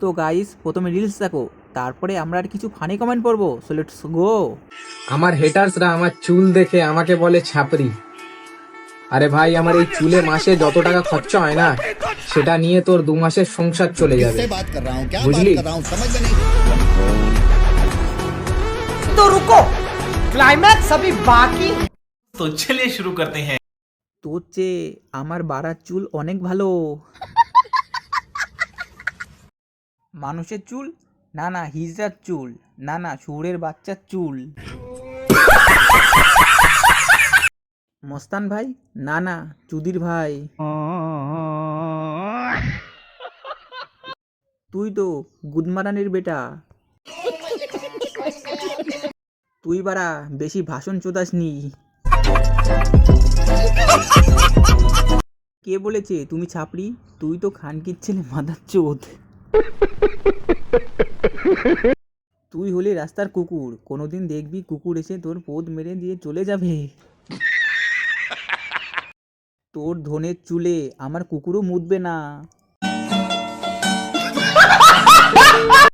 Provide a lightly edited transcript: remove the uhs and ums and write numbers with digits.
তো গাইস, প্রথমে রিলস দেখো, তারপরে আমরা আর কিছু ফানি কমেন্ট করবো। So let's go. আমার হেটার্সরা আমার চুল দেখে আমাকে বলে ছাপরি। আরে ভাই, আমার এই চুলে মাসে যত টাকা খরচা হয় না, সেটা নিয়ে তোর 2 মাসের সংসার চলে যাবে, किससे बात कर रहा हूँ, क्या बात बुझली? कर रहा हूँ, समझ में नहीं। तो रुको, क्लाइमैक्स अभी बाकी है। तो चलिए शुरू करते हैं। তোর চেয়ে আমার বাড়ার চুল অনেক ভালো। মানুষের চুল না, না হিজড়ার চুল, না না শুয়োরের বাচ্চার চুল। মস্তান ভাই, না না চুদির ভাই। তুই তো গুদমারানির বেটা। তুই বাড়া বেশি ভাষণ চোদাসনি। কে বলেছে তুমি ছাপড়ি? তুই তো খানকির ছেলে মাদার চোদ। তুই হলি রাস্তার কুকুর, কোনোদিন দেখবি কুকুর এসে তোর পোদ মেরে দিয়ে চলে যাবে। তোর ধনের চুলে আমার কুকুরও মুতবে না।